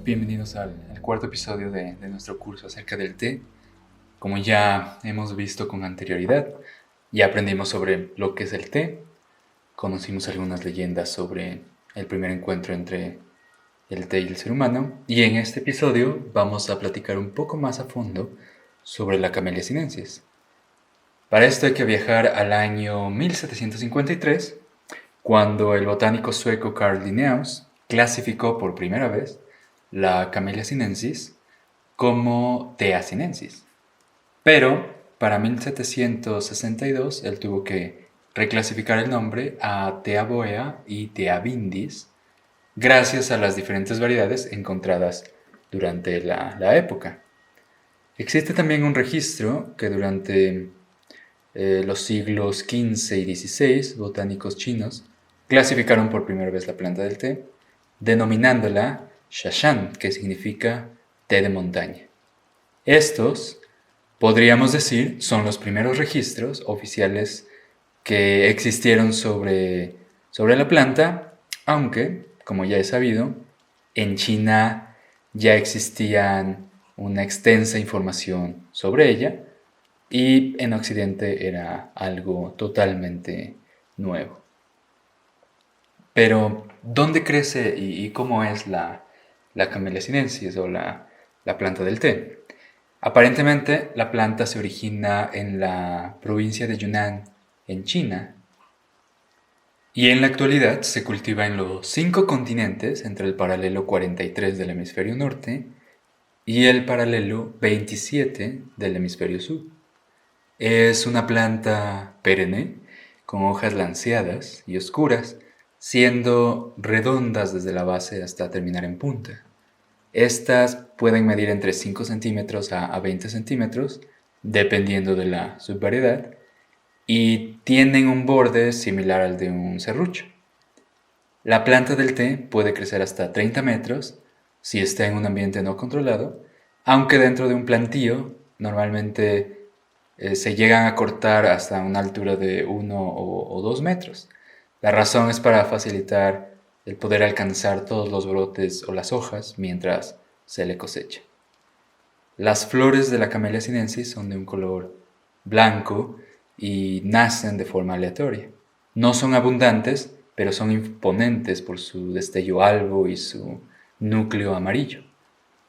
Bienvenidos al cuarto episodio de nuestro curso acerca del té. Como ya hemos visto con anterioridad, ya aprendimos sobre lo que es el té, conocimos algunas leyendas sobre el primer encuentro entre el té y el ser humano, y en este episodio vamos a platicar un poco más a fondo sobre la Camellia sinensis. Para esto hay que viajar al año 1753, cuando el botánico sueco Carl Linnaeus clasificó por primera vez la Camellia sinensis como Thea sinensis. Pero para 1762 él tuvo que reclasificar el nombre a Thea boea y Thea bindis gracias a las diferentes variedades encontradas durante la época. Existe también un registro que durante los siglos XV y XVI botánicos chinos clasificaron por primera vez la planta del té, denominándola Shashan, que significa té de montaña. Estos, podríamos decir, son los primeros registros oficiales que existieron sobre la planta, aunque, como ya he sabido, en China ya existían una extensa información sobre ella y en Occidente era algo totalmente nuevo. Pero, ¿dónde crece y cómo es la Camellia sinensis o la planta del té? Aparentemente, la planta se origina en la provincia de Yunnan, en China, y en la actualidad se cultiva en los 5 continentes entre el paralelo 43 del hemisferio norte y el paralelo 27 del hemisferio sur. Es una planta perenne, con hojas lanceadas y oscuras, siendo redondas desde la base hasta terminar en punta. Estas pueden medir entre 5 centímetros a 20 centímetros, dependiendo de la subvariedad, y tienen un borde similar al de un serrucho. La planta del té puede crecer hasta 30 metros si está en un ambiente no controlado, aunque dentro de un plantío normalmente se llegan a cortar hasta una altura de 1 o 2 metros. La razón es para facilitar el poder alcanzar todos los brotes o las hojas mientras se le cosecha. Las flores de la Camellia sinensis son de un color blanco y nacen de forma aleatoria. No son abundantes, pero son imponentes por su destello albo y su núcleo amarillo.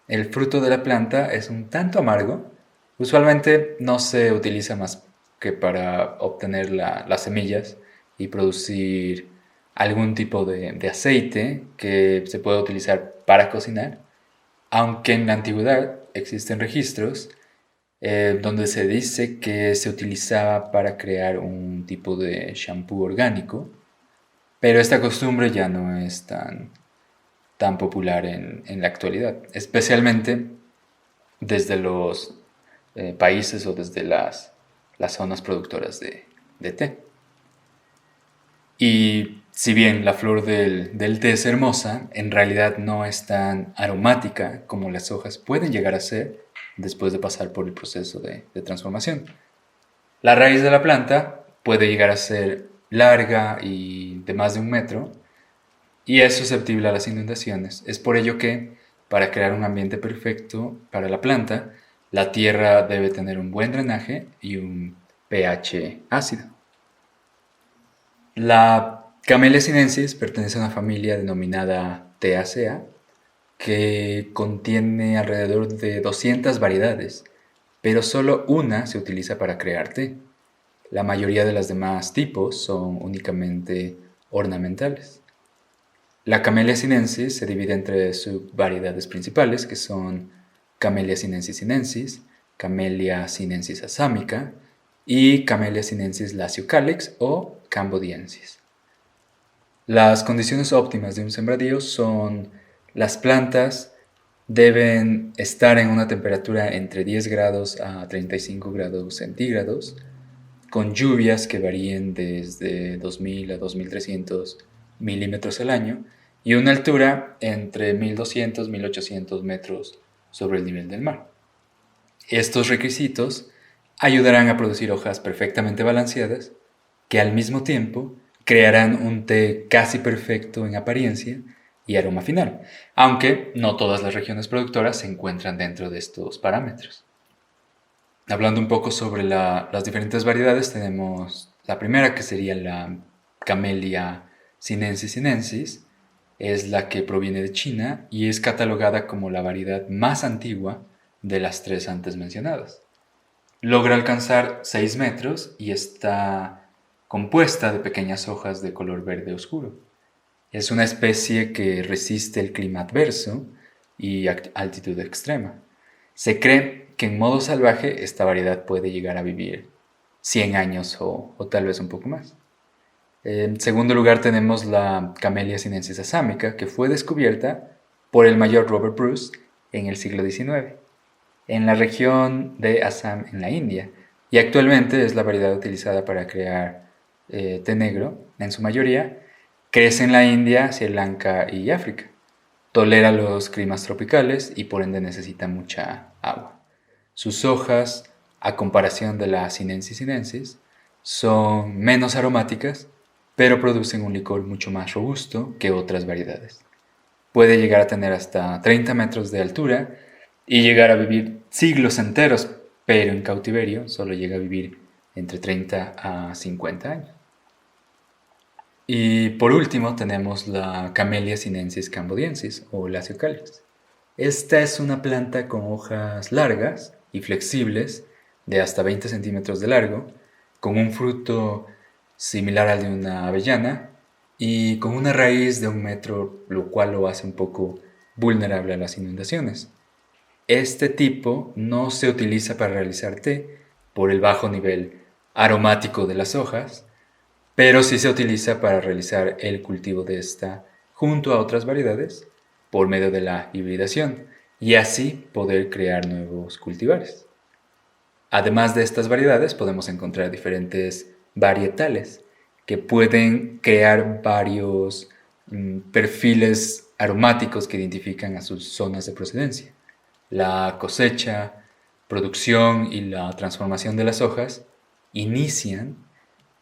El fruto de la planta es un tanto amargo. Usualmente no se utiliza más que para obtener las semillas y producir algún tipo de aceite que se puede utilizar para cocinar, aunque en la antigüedad existen registros donde se dice que se utilizaba para crear un tipo de shampoo orgánico, pero esta costumbre ya no es tan popular en la actualidad, especialmente desde los países o desde las zonas productoras de té. Y si bien la flor del té es hermosa, en realidad no es tan aromática como las hojas pueden llegar a ser después de pasar por el proceso de transformación. La raíz de la planta puede llegar a ser larga y de más de 1 metro y es susceptible a las inundaciones. Es por ello que, para crear un ambiente perfecto para la planta, la tierra debe tener un buen drenaje y un pH ácido. La Camellia sinensis pertenece a una familia denominada Teacea, que contiene alrededor de 200 variedades, pero solo una se utiliza para crear té. La mayoría de los demás tipos son únicamente ornamentales. La Camellia sinensis se divide entre subvariedades principales, que son Camellia sinensis sinensis, Camellia sinensis asámica y Camellia sinensis laciocalyx o cambodiensis. Las condiciones óptimas de un sembradío son: las plantas deben estar en una temperatura entre 10 grados a 35 grados centígrados, con lluvias que varíen desde 2000 a 2300 milímetros al año y una altura entre 1200 y 1800 metros sobre el nivel del mar. Estos requisitos ayudarán a producir hojas perfectamente balanceadas que al mismo tiempo crearán un té casi perfecto en apariencia y aroma final, aunque no todas las regiones productoras se encuentran dentro de estos parámetros. Hablando un poco sobre las diferentes variedades, tenemos la primera, que sería la Camellia sinensis, es la que proviene de China y es catalogada como la variedad más antigua de las tres antes mencionadas. Logra alcanzar 6 metros y está compuesta de pequeñas hojas de color verde oscuro. Es una especie que resiste el clima adverso y altitud extrema. Se cree que en modo salvaje esta variedad puede llegar a vivir 100 años o tal vez un poco más. En segundo lugar tenemos la Camellia sinensis asámica, que fue descubierta por el mayor Robert Bruce en el siglo XIX, en la región de Assam, en la India, y actualmente es la variedad utilizada para crear té negro, en su mayoría. Crece en la India, Sri Lanka y África. Tolera los climas tropicales y por ende necesita mucha agua. Sus hojas, a comparación de la Sinensis sinensis, son menos aromáticas, pero producen un licor mucho más robusto que otras variedades. Puede llegar a tener hasta 30 metros de altura y llegar a vivir siglos enteros, pero en cautiverio solo llega a vivir entre 30 a 50 años. Y por último tenemos la Camellia sinensis cambodiensis o Lasiocalix. Esta es una planta con hojas largas y flexibles de hasta 20 centímetros de largo, con un fruto similar al de una avellana y con una raíz de 1 metro, lo cual lo hace un poco vulnerable a las inundaciones. Este tipo no se utiliza para realizar té por el bajo nivel aromático de las hojas, pero sí se utiliza para realizar el cultivo de esta junto a otras variedades por medio de la hibridación y así poder crear nuevos cultivares. Además de estas variedades podemos encontrar diferentes varietales que pueden crear varios perfiles aromáticos que identifican a sus zonas de procedencia. La cosecha, producción y la transformación de las hojas inician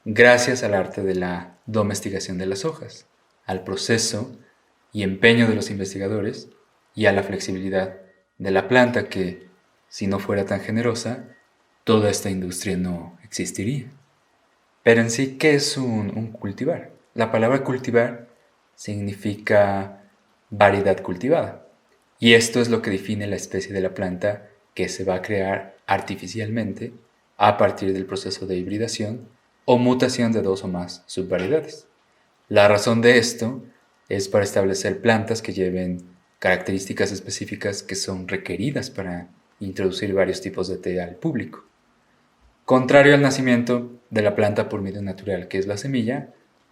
gracias al arte de la domesticación de las hojas, al proceso y empeño de los investigadores y a la flexibilidad de la planta que, si no fuera tan generosa, toda esta industria no existiría. Pero en sí, ¿qué es un cultivar? La palabra cultivar significa variedad cultivada. Y esto es lo que define la especie de la planta que se va a crear artificialmente a partir del proceso de hibridación o mutación de 2 o más subvariedades. La razón de esto es para establecer plantas que lleven características específicas que son requeridas para introducir varios tipos de té al público. Contrario al nacimiento de la planta por medio natural, que es la semilla,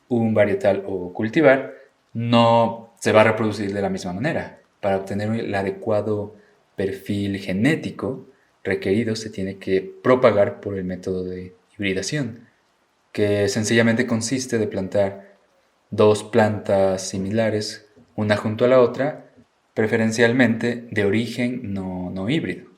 un varietal o cultivar no se va a reproducir de la misma manera. Para obtener el adecuado perfil genético requerido se tiene que propagar por el método de hibridación, que sencillamente consiste de plantar 2 plantas similares una junto a la otra, preferencialmente de origen no híbrido.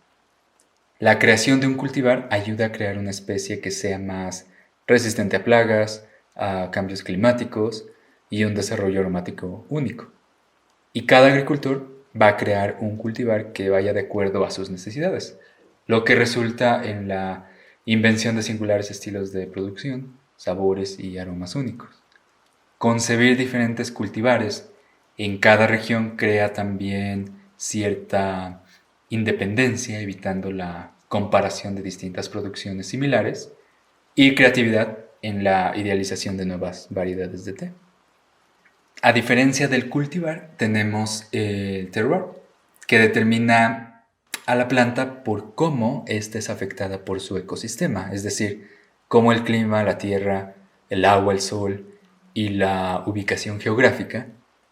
La creación de un cultivar ayuda a crear una especie que sea más resistente a plagas, a cambios climáticos y un desarrollo aromático único. Y cada agricultor va a crear un cultivar que vaya de acuerdo a sus necesidades, lo que resulta en la invención de singulares estilos de producción, sabores y aromas únicos. Concebir diferentes cultivares en cada región crea también cierta independencia, evitando la comparación de distintas producciones similares, y creatividad en la idealización de nuevas variedades de té. A diferencia del cultivar, tenemos el terroir, que determina a la planta por cómo ésta es afectada por su ecosistema, es decir, cómo el clima, la tierra, el agua, el sol y la ubicación geográfica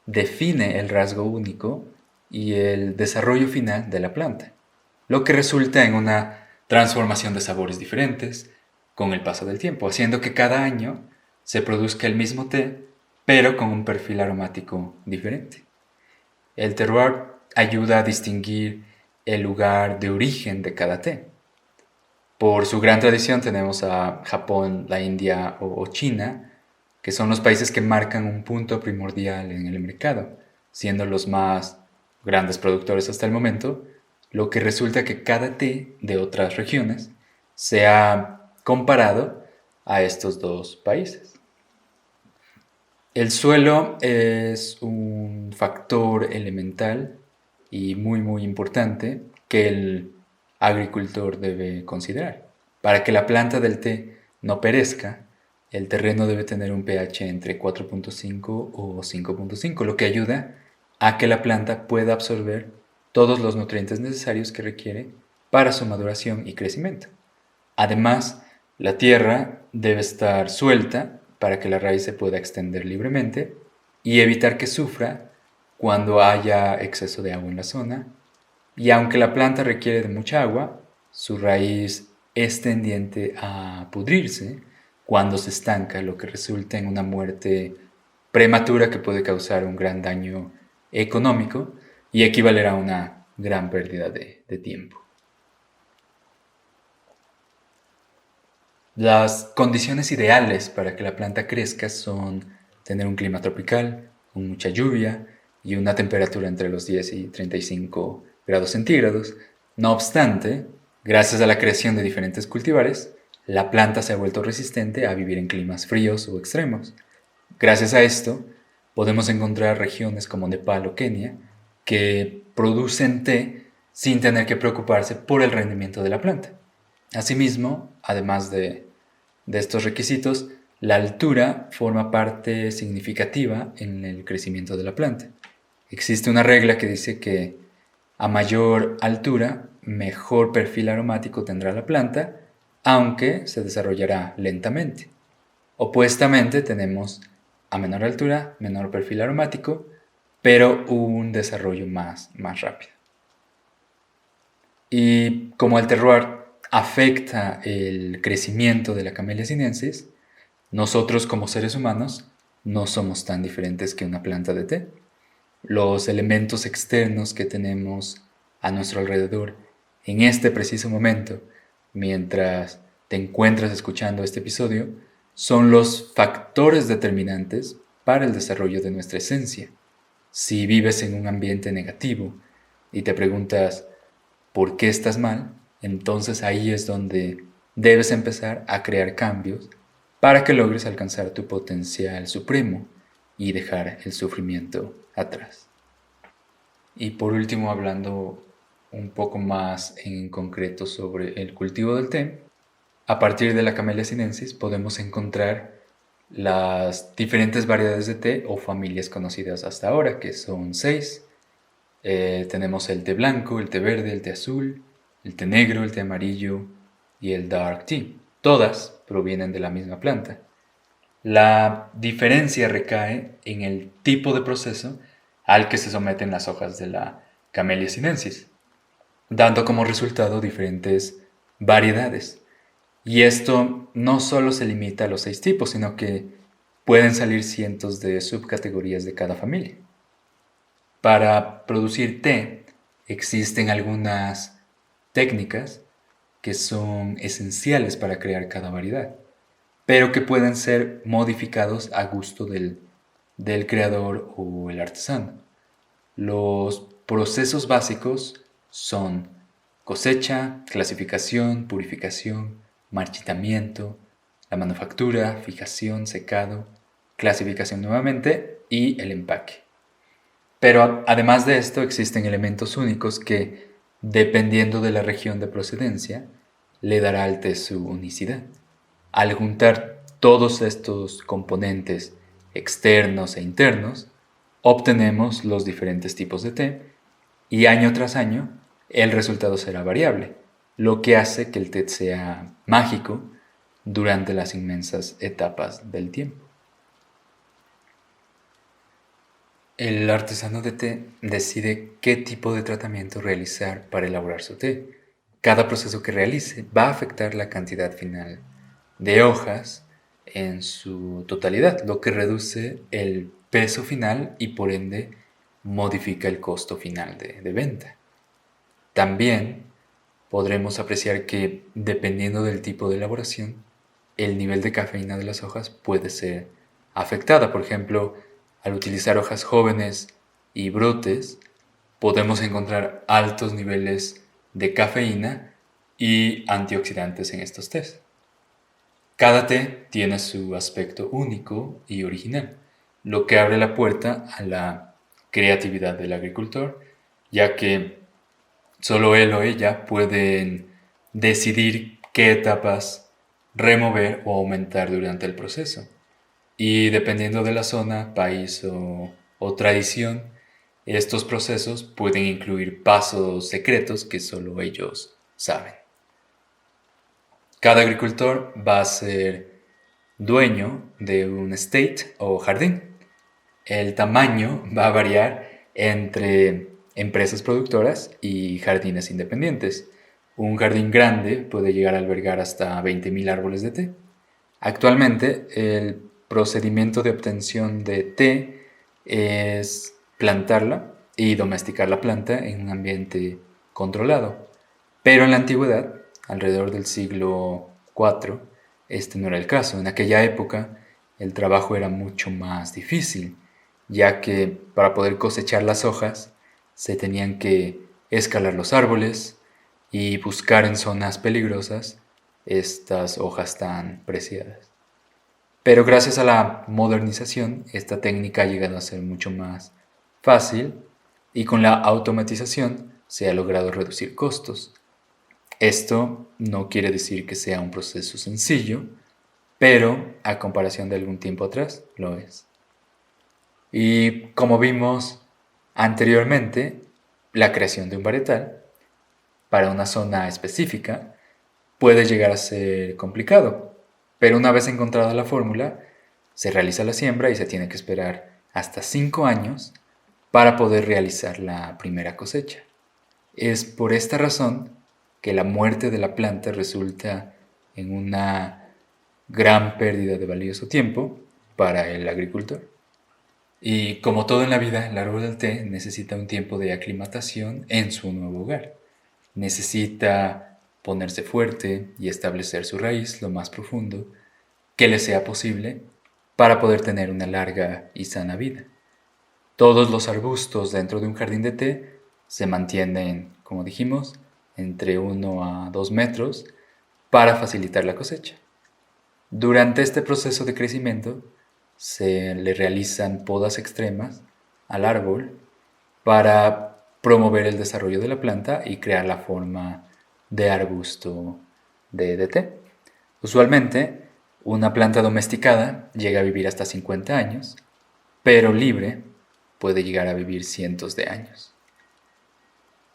define el rasgo único y el desarrollo final de la planta, lo que resulta en una transformación de sabores diferentes con el paso del tiempo, haciendo que cada año se produzca el mismo té, pero con un perfil aromático diferente. El terroir ayuda a distinguir el lugar de origen de cada té. Por su gran tradición tenemos a Japón, la India o China, que son los países que marcan un punto primordial en el mercado. siendo los más grandes productores hasta el momento, lo que resulta que cada té de otras regiones se ha comparado a estos dos países. El suelo es un factor elemental y muy importante que el agricultor debe considerar. Para que la planta del té no perezca, el terreno debe tener un pH entre 4.5 o 5.5, lo que ayuda a que la planta pueda absorber todos los nutrientes necesarios que requiere para su maduración y crecimiento. Además, la tierra debe estar suelta para que la raíz se pueda extender libremente y evitar que sufra cuando haya exceso de agua en la zona. Y aunque la planta requiere de mucha agua, su raíz es tendiente a pudrirse cuando se estanca, lo que resulta en una muerte prematura que puede causar un gran daño económico y equivaler a una gran pérdida de tiempo. Las condiciones ideales para que la planta crezca son tener un clima tropical, con mucha lluvia y una temperatura entre los 10 y 35 grados centígrados. No obstante, gracias a la creación de diferentes cultivares, la planta se ha vuelto resistente a vivir en climas fríos o extremos. Gracias a esto, podemos encontrar regiones como Nepal o Kenia que producen té sin tener que preocuparse por el rendimiento de la planta. Asimismo, además de estos requisitos, la altura forma parte significativa en el crecimiento de la planta. Existe una regla que dice que a mayor altura, mejor perfil aromático tendrá la planta, aunque se desarrollará lentamente. Opuestamente, tenemos a menor altura, menor perfil aromático, pero un desarrollo más rápido. Y como el terroir afecta el crecimiento de la Camellia sinensis, nosotros como seres humanos no somos tan diferentes que una planta de té. Los elementos externos que tenemos a nuestro alrededor en este preciso momento, mientras te encuentras escuchando este episodio, son los factores determinantes para el desarrollo de nuestra esencia. Si vives en un ambiente negativo y te preguntas ¿por qué estás mal? Entonces ahí es donde debes empezar a crear cambios para que logres alcanzar tu potencial supremo y dejar el sufrimiento atrás. Y por último, hablando un poco más en concreto sobre el cultivo del té, a partir de la Camellia sinensis podemos encontrar las diferentes variedades de té o familias conocidas hasta ahora, que son 6. Tenemos el té blanco, el té verde, el té azul, el té negro, el té amarillo y el dark tea. Todas provienen de la misma planta. La diferencia recae en el tipo de proceso al que se someten las hojas de la Camellia sinensis, dando como resultado diferentes variedades. Y esto no solo se limita a los 6 tipos, sino que pueden salir cientos de subcategorías de cada familia. Para producir té existen algunas técnicas que son esenciales para crear cada variedad, pero que pueden ser modificados a gusto del creador o el artesano. Los procesos básicos son cosecha, clasificación, purificación, marchitamiento, la manufactura, fijación, secado, clasificación nuevamente y el empaque. Pero además de esto existen elementos únicos que, dependiendo de la región de procedencia, le dará al té su unicidad. Al juntar todos estos componentes externos e internos, obtenemos los diferentes tipos de té y año tras año el resultado será variable, lo que hace que el té sea mágico durante las inmensas etapas del tiempo. El artesano de té decide qué tipo de tratamiento realizar para elaborar su té. Cada proceso que realice va a afectar la cantidad final de hojas en su totalidad, lo que reduce el peso final y por ende modifica el costo final de venta. También podremos apreciar que, dependiendo del tipo de elaboración, el nivel de cafeína de las hojas puede ser afectada. Por ejemplo, al utilizar hojas jóvenes y brotes, podemos encontrar altos niveles de cafeína y antioxidantes en estos tés. Cada té tiene su aspecto único y original, lo que abre la puerta a la creatividad del agricultor, ya que solo él o ella pueden decidir qué etapas remover o aumentar durante el proceso. Y dependiendo de la zona, país o tradición, estos procesos pueden incluir pasos secretos que solo ellos saben. Cada agricultor va a ser dueño de un estate o jardín. El tamaño va a variar entre empresas productoras y jardines independientes. Un jardín grande puede llegar a albergar hasta 20.000 árboles de té. Actualmente, el procedimiento de obtención de té es plantarla y domesticar la planta en un ambiente controlado. Pero en la antigüedad, alrededor del siglo IV, este no era el caso. En aquella época, el trabajo era mucho más difícil, ya que para poder cosechar las hojas se tenían que escalar los árboles y buscar en zonas peligrosas estas hojas tan preciadas. Pero gracias a la modernización, esta técnica ha llegado a ser mucho más fácil y con la automatización se ha logrado reducir costos. Esto no quiere decir que sea un proceso sencillo, pero a comparación de algún tiempo atrás, lo es. Y como vimos anteriormente, la creación de un varietal para una zona específica puede llegar a ser complicado, pero una vez encontrada la fórmula, se realiza la siembra y se tiene que esperar hasta 5 años para poder realizar la primera cosecha. Es por esta razón que la muerte de la planta resulta en una gran pérdida de valioso tiempo para el agricultor. Y como todo en la vida, el árbol del té necesita un tiempo de aclimatación en su nuevo hogar. Necesita ponerse fuerte y establecer su raíz lo más profundo que le sea posible para poder tener una larga y sana vida. Todos los arbustos dentro de un jardín de té se mantienen, como dijimos, entre 1 a 2 metros para facilitar la cosecha. Durante este proceso de crecimiento se le realizan podas extremas al árbol para promover el desarrollo de la planta y crear la forma de arbusto de té. Usualmente, una planta domesticada llega a vivir hasta 50 años, pero libre puede llegar a vivir cientos de años.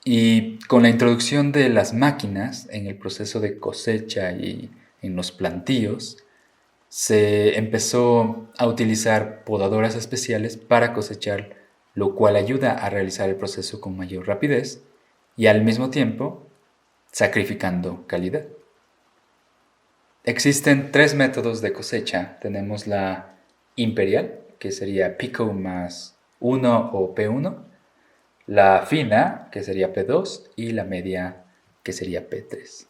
Y con la introducción de las máquinas en el proceso de cosecha y en los plantíos, se empezó a utilizar podadoras especiales para cosechar, lo cual ayuda a realizar el proceso con mayor rapidez y al mismo tiempo sacrificando calidad. Existen 3 métodos de cosecha. Tenemos la imperial, que sería pico más 1 o P1, la fina, que sería P2, y la media, que sería P3.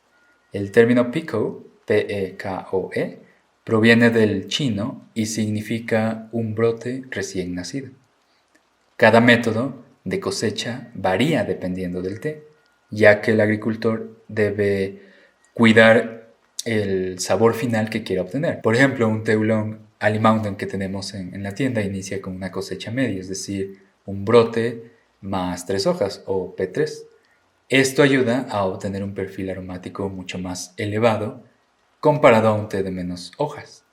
El término pico, P-E-K-O-E, proviene del chino y significa un brote recién nacido. Cada método de cosecha varía dependiendo del té, ya que el agricultor debe cuidar el sabor final que quiera obtener. Por ejemplo, un té oolong Ali Mountain que tenemos en la tienda inicia con una cosecha media, es decir, un brote más 3 hojas o P3. Esto ayuda a obtener un perfil aromático mucho más elevado comparado a un té de menos hojas.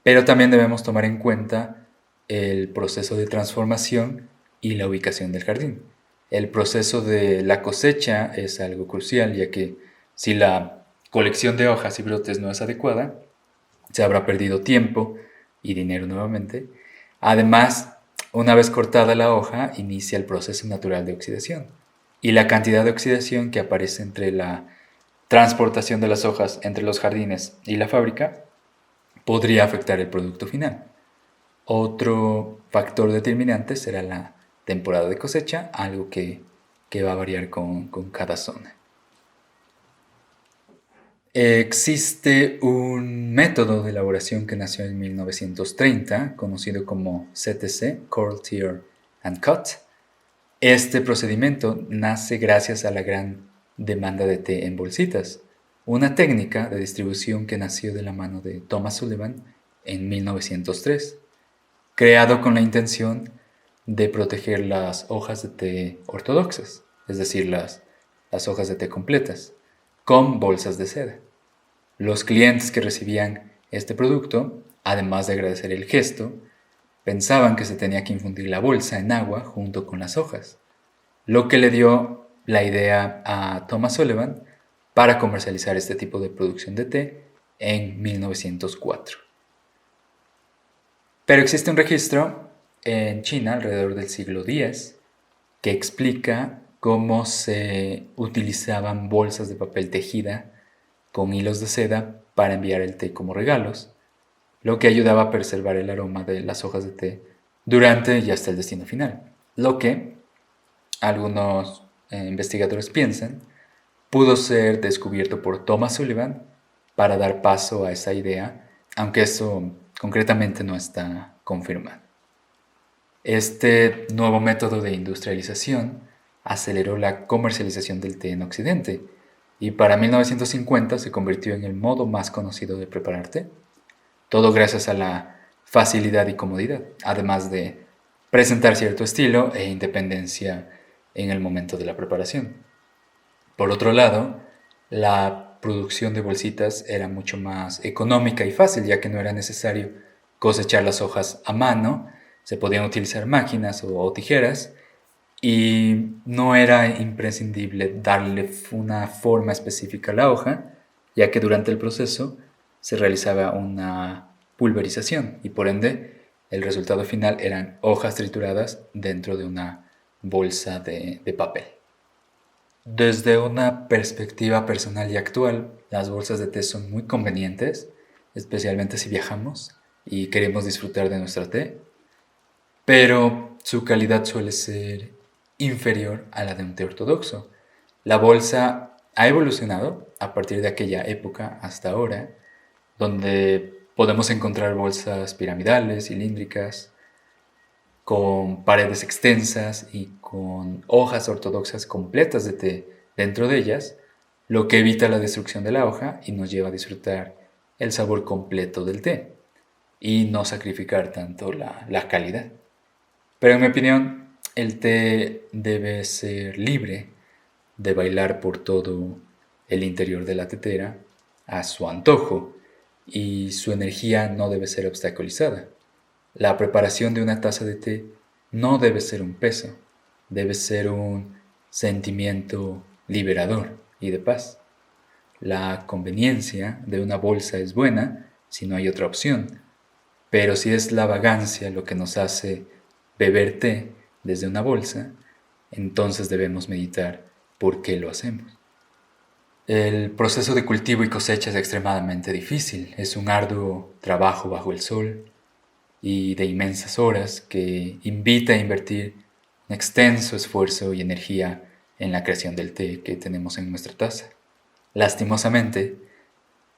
Pero también debemos tomar en cuenta el proceso de transformación y la ubicación del jardín. El proceso de la cosecha es algo crucial, ya que si la colección de hojas y brotes no es adecuada, se habrá perdido tiempo y dinero nuevamente. Además, una vez cortada la hoja, inicia el proceso natural de oxidación. Y la cantidad de oxidación que aparece entre la transportación de las hojas entre los jardines y la fábrica podría afectar el producto final. Otro factor determinante será la temporada de cosecha, algo que va a variar con cada zona. Existe un método de elaboración que nació en 1930, conocido como CTC, Cold Tear and Cut, Este procedimiento nace gracias a la gran demanda de té en bolsitas, una técnica de distribución que nació de la mano de Thomas Sullivan en 1903, creado con la intención de proteger las hojas de té ortodoxas, es decir, las hojas de té completas, con bolsas de seda. Los clientes que recibían este producto, además de agradecer el gesto, pensaban que se tenía que infundir la bolsa en agua junto con las hojas, lo que le dio la idea a Thomas Sullivan para comercializar este tipo de producción de té en 1904. Pero existe un registro en China alrededor del siglo X que explica cómo se utilizaban bolsas de papel tejida con hilos de seda para enviar el té como regalos, lo que ayudaba a preservar el aroma de las hojas de té durante y hasta el destino final. Lo que algunos investigadores piensan pudo ser descubierto por Thomas Sullivan para dar paso a esa idea, aunque eso concretamente no está confirmado. Este nuevo método de industrialización aceleró la comercialización del té en Occidente y para 1950 se convirtió en el modo más conocido de preparar té. Todo gracias a la facilidad y comodidad, además de presentar cierto estilo e independencia en el momento de la preparación. Por otro lado, la producción de bolsitas era mucho más económica y fácil, ya que no era necesario cosechar las hojas a mano, se podían utilizar máquinas o tijeras y no era imprescindible darle una forma específica a la hoja, ya que durante el proceso se realizaba una pulverización y por ende el resultado final eran hojas trituradas dentro de una bolsa de papel. Desde una perspectiva personal y actual, las bolsas de té son muy convenientes, especialmente si viajamos y queremos disfrutar de nuestro té, pero su calidad suele ser inferior a la de un té ortodoxo. La bolsa ha evolucionado a partir de aquella época hasta ahora, donde podemos encontrar bolsas piramidales, cilíndricas, con paredes extensas y con hojas ortodoxas completas de té dentro de ellas, lo que evita la destrucción de la hoja y nos lleva a disfrutar el sabor completo del té y no sacrificar tanto la calidad. Pero en mi opinión, el té debe ser libre de bailar por todo el interior de la tetera a su antojo y su energía no debe ser obstaculizada. La preparación de una taza de té no debe ser un peso, debe ser un sentimiento liberador y de paz. La conveniencia de una bolsa es buena si no hay otra opción, pero si es la vagancia lo que nos hace beber té desde una bolsa, entonces debemos meditar por qué lo hacemos. El proceso de cultivo y cosecha es extremadamente difícil, es un arduo trabajo bajo el sol y de inmensas horas que invita a invertir un extenso esfuerzo y energía en la creación del té que tenemos en nuestra taza. Lastimosamente,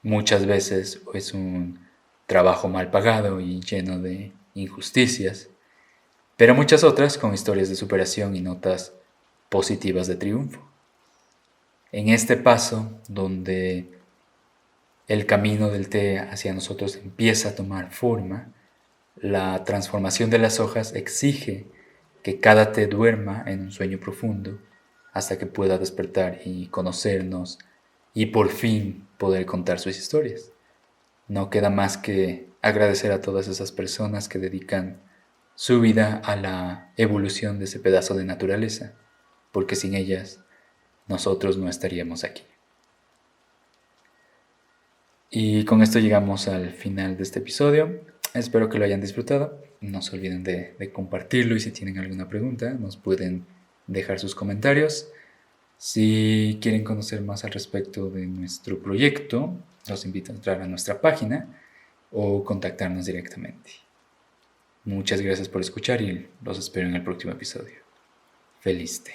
muchas veces es un trabajo mal pagado y lleno de injusticias, pero muchas otras con historias de superación y notas positivas de triunfo. En este paso, donde el camino del té hacia nosotros empieza a tomar forma, la transformación de las hojas exige que cada té duerma en un sueño profundo hasta que pueda despertar y conocernos y por fin poder contar sus historias. No queda más que agradecer a todas esas personas que dedican su vida a la evolución de ese pedazo de naturaleza, porque sin ellas nosotros no estaríamos aquí. Y con esto llegamos al final de este episodio. Espero que lo hayan disfrutado. No se olviden de compartirlo y si tienen alguna pregunta nos pueden dejar sus comentarios. Si quieren conocer más al respecto de nuestro proyecto, los invito a entrar a nuestra página o contactarnos directamente. Muchas gracias por escuchar y los espero en el próximo episodio. Feliz té.